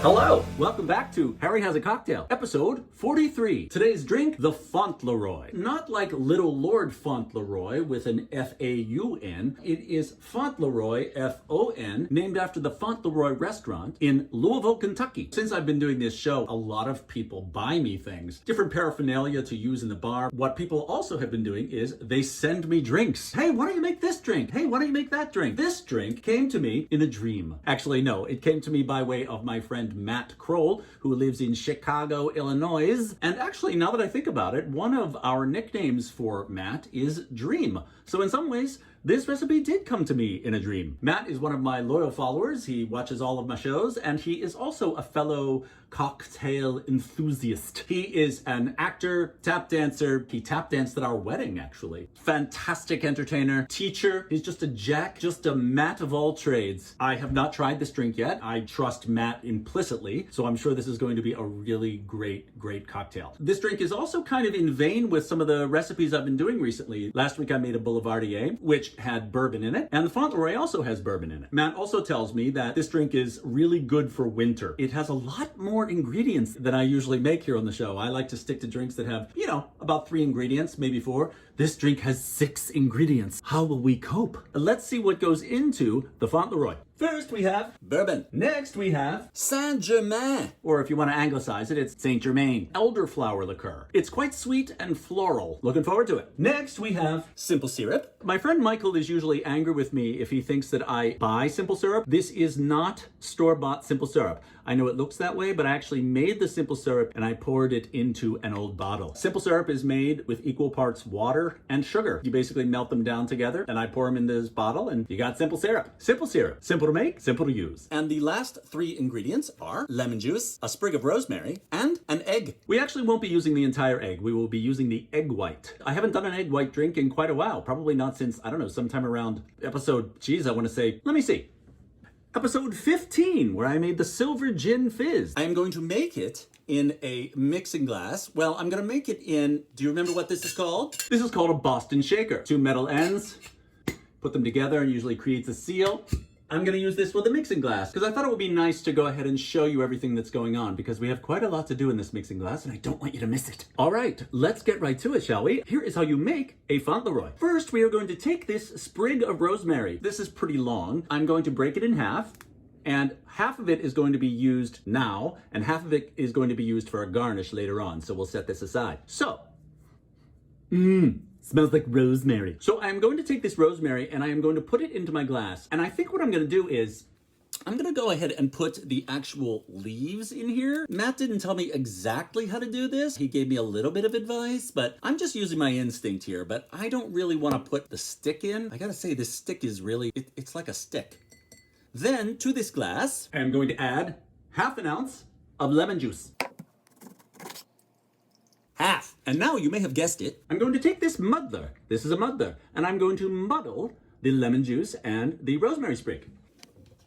Hello, welcome back to Harry Has a Cocktail, episode 43. Today's drink, the Fontleroy. Not like Little Lord Fauntleroy with an F-A-U-N. It is Fontleroy, F-O-N, named after the Fontleroy restaurant in Louisville, Kentucky. Since I've been doing this show, a lot of people buy me things, different paraphernalia to use in the bar. What people also have been doing is they send me drinks. Hey, why don't you make this drink? Hey, why don't you make that drink? This drink came to me in a dream. Actually, no, it came to me by way of my friend Matt Kroll, who lives in Chicago, Illinois. And actually, now that I think about it, one of our nicknames for Matt is Dream. So in some ways, this recipe did come to me in a dream. Matt is one of my loyal followers. He watches all of my shows, and he is also a fellow cocktail enthusiast. He is an actor, tap dancer. He tap danced at our wedding, actually. Fantastic entertainer, teacher. He's just a jack, just a Matt of all trades. I have not tried this drink yet. I trust Matt implicitly, so I'm sure this is going to be a really great cocktail. This drink is also kind of in vein with some of the recipes I've been doing recently. Last week I made a Boulevardier, which had bourbon in it, and the Fontleroy also has bourbon in it. Matt also tells me that this drink is really good for winter. It has a lot more ingredients than I usually make here on the show. I like to stick to drinks that have, about 3 ingredients, maybe 4. This drink has 6 ingredients. How will we cope? Let's see what goes into the Fontleroy. First, we have bourbon. Next, we have Saint-Germain. Or if you want to anglicize it, it's Saint Germain. Elderflower liqueur. It's quite sweet and floral. Looking forward to it. Next, we have simple syrup. My friend Michael is usually angry with me if he thinks that I buy simple syrup. This is not store-bought simple syrup. I know it looks that way, but I actually made the simple syrup and I poured it into an old bottle. Simple syrup is made with equal parts water and sugar. You basically melt them down together and I pour them in this bottle and you got simple syrup. Simple syrup. Simple to make, simple to use. And the last 3 ingredients are lemon juice, a sprig of rosemary, and an egg. We actually won't be using the entire egg. We will be using the egg white. I haven't done an egg white drink in quite a while. Probably not since, I don't know, sometime around episode, let me see. Episode 15, where I made the silver gin fizz. I am going to make it in a mixing glass. Well, I'm gonna make it in, do you remember what this is called? This is called a Boston shaker. 2 metal ends, put them together and usually creates a seal. I'm gonna use this with a mixing glass because I thought it would be nice to go ahead and show you everything that's going on because we have quite a lot to do in this mixing glass and I don't want you to miss it. All right, let's get right to it, shall we? Here is how you make a Fontleroy. First, we are going to take this sprig of rosemary. This is pretty long. I'm going to break it in half. And half of it is going to be used now, and half of it is going to be used for a garnish later on. So we'll set this aside. So, smells like rosemary. So I'm going to take this rosemary and I am going to put it into my glass. And I think what I'm going to do is, I'm going to go ahead and put the actual leaves in here. Matt didn't tell me exactly how to do this. He gave me a little bit of advice, but I'm just using my instinct here. But I don't really want to put the stick in. I got to say, this stick is really, it's like a stick. Then, to this glass, I'm going to add half an ounce of lemon juice. Half. And now, you may have guessed it, I'm going to take this muddler. This is a muddler. And I'm going to muddle the lemon juice and the rosemary sprig.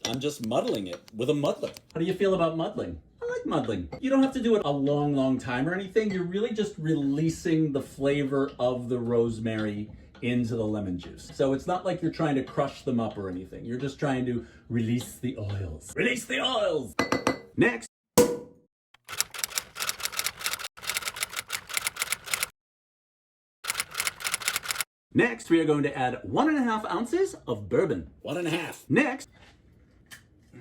I'm just muddling it with a muddler. How do you feel about muddling? I like muddling. You don't have to do it a long time or anything. You're really just releasing the flavor of the rosemary into the lemon juice. So it's not like you're trying to crush them up or anything. You're just trying to release the oils. Release the oils! Next. Next, we are going to add 1.5 ounces of bourbon. 1.5. Next.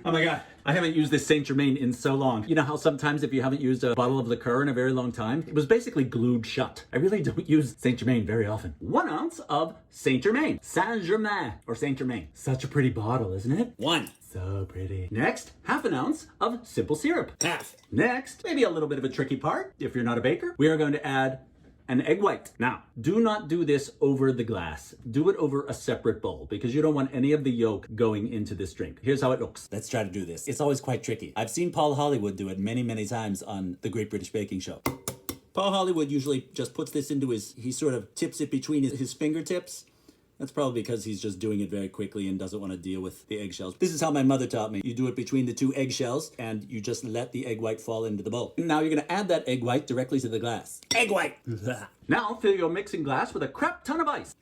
Oh my God, I haven't used this Saint Germain in so long. You know how sometimes if you haven't used a bottle of liqueur in a very long time, it was basically glued shut. I really don't use Saint Germain very often. 1 ounce of Saint Germain. Saint-Germain or Saint Germain. Such a pretty bottle, isn't it? 1. So pretty. Next, half an ounce of simple syrup. Half. Next, maybe a little bit of a tricky part, if you're not a baker, we are going to add an egg white. Now, do not do this over the glass. Do it over a separate bowl because you don't want any of the yolk going into this drink. Here's how it looks. Let's try to do this. It's always quite tricky. I've seen Paul Hollywood do it many times on the Great British Baking Show. Paul Hollywood usually just puts this into he sort of tips it between his fingertips. That's probably because he's just doing it very quickly and doesn't want to deal with the eggshells. This is how my mother taught me. You do it between the 2 eggshells and you just let the egg white fall into the bowl. Now you're going to add that egg white directly to the glass. Egg white! Now fill your mixing glass with a crap ton of ice.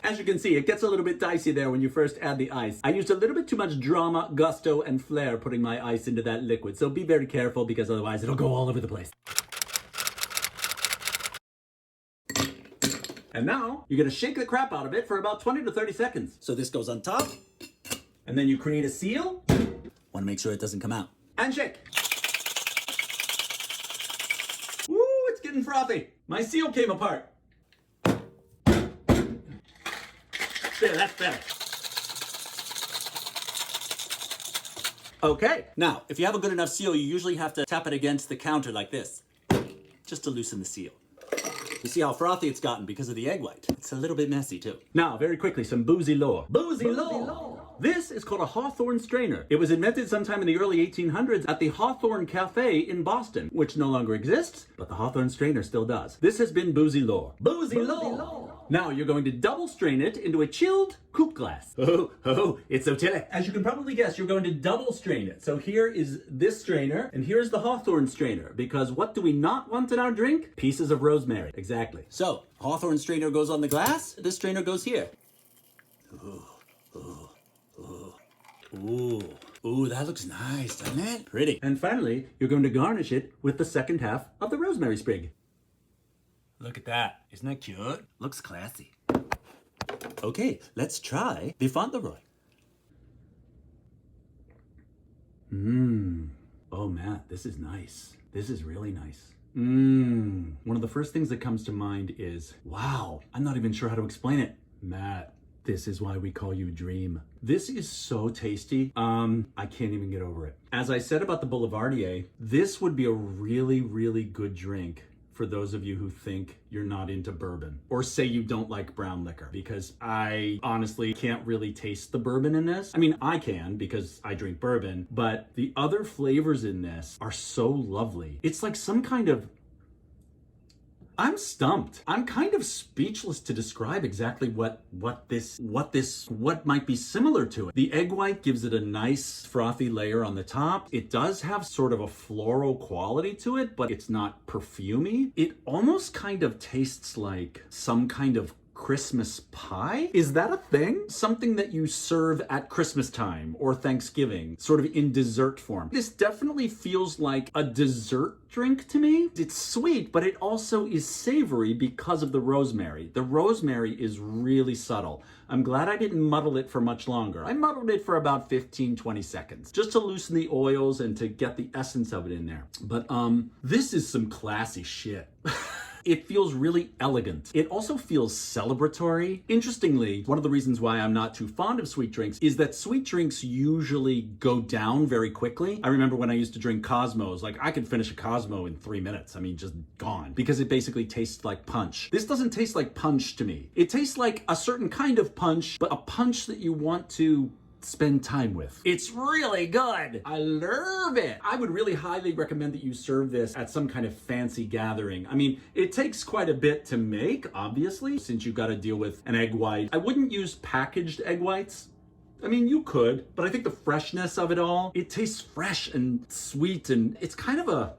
As you can see, it gets a little bit dicey there when you first add the ice. I used a little bit too much drama, gusto, and flair putting my ice into that liquid, so be very careful because otherwise it'll go all over the place. And now, you're gonna shake the crap out of it for about 20 to 30 seconds. So this goes on top, and then you create a seal. Wanna make sure it doesn't come out. And shake. Woo, it's getting frothy. My seal came apart. There, that's better. Okay, now, if you have a good enough seal, you usually have to tap it against the counter like this, just to loosen the seal. You see how frothy it's gotten because of the egg white. It's a little bit messy too. Now, very quickly, some Boozy Lore. Boozy Lore! This is called a Hawthorne strainer. It was invented sometime in the early 1800s at the Hawthorne Cafe in Boston, which no longer exists, but the Hawthorne strainer still does. This has been Boozy Lore. Boozy Lore! Now you're going to double strain it into a chilled coupe glass. Oh, it's so chilly. As you can probably guess, you're going to double strain it. So here is this strainer, and here's the Hawthorne strainer, because what do we not want in our drink? Pieces of rosemary. Exactly. So, Hawthorne strainer goes on the glass, this strainer goes here. Ooh, that looks nice, doesn't it? Pretty. And finally, you're going to garnish it with the second half of the rosemary sprig. Look at that. Isn't that cute? Looks classy. Okay, let's try the Fontleroy. Oh, Matt, this is nice. This is really nice. One of the first things that comes to mind is, wow, I'm not even sure how to explain it. Matt, this is why we call you Dream. This is so tasty. I can't even get over it. As I said about the Boulevardier, this would be a really, really good drink for those of you who think you're not into bourbon or say you don't like brown liquor, because I honestly can't really taste the bourbon in this. I mean, I can because I drink bourbon, but the other flavors in this are so lovely. It's like some kind of, I'm stumped. I'm kind of speechless to describe exactly what might be similar to it. The egg white gives it a nice frothy layer on the top. It does have sort of a floral quality to it, but it's not perfumey. It almost kind of tastes like some kind of Christmas pie? Is that a thing? Something that you serve at Christmas time or Thanksgiving, sort of in dessert form. This definitely feels like a dessert drink to me. It's sweet, but it also is savory because of the rosemary. The rosemary is really subtle. I'm glad I didn't muddle it for much longer. I muddled it for about 15-20 seconds, just to loosen the oils and to get the essence of it in there. But this is some classy shit. It feels really elegant. It also feels celebratory. Interestingly, one of the reasons why I'm not too fond of sweet drinks is that sweet drinks usually go down very quickly. I remember when I used to drink Cosmos, like I could finish a Cosmo in 3 minutes. I mean, just gone, because it basically tastes like punch. This doesn't taste like punch to me. It tastes like a certain kind of punch, but a punch that you want to spend time with. It's really good. I love it. I would really highly recommend that you serve this at some kind of fancy gathering. I mean, it takes quite a bit to make, obviously, since you've got to deal with an egg white. I wouldn't use packaged egg whites. I mean, you could, but I think the freshness of it all, it tastes fresh and sweet, and it's kind of a,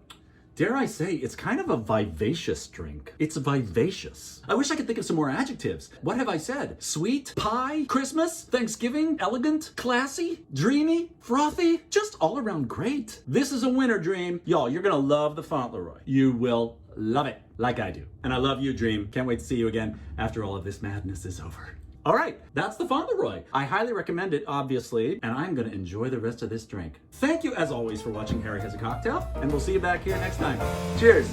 dare I say, it's kind of a vivacious drink. It's vivacious. I wish I could think of some more adjectives. What have I said? Sweet, pie, Christmas, Thanksgiving, elegant, classy, dreamy, frothy, just all around great. This is a winner, Dream. Y'all, you're gonna love the Fontleroy. You will love it, like I do. And I love you, Dream. Can't wait to see you again after all of this madness is over. All right, that's the Fontleroy. I highly recommend it, obviously, and I'm gonna enjoy the rest of this drink. Thank you, as always, for watching Harry Has a Cocktail, and we'll see you back here next time. Cheers.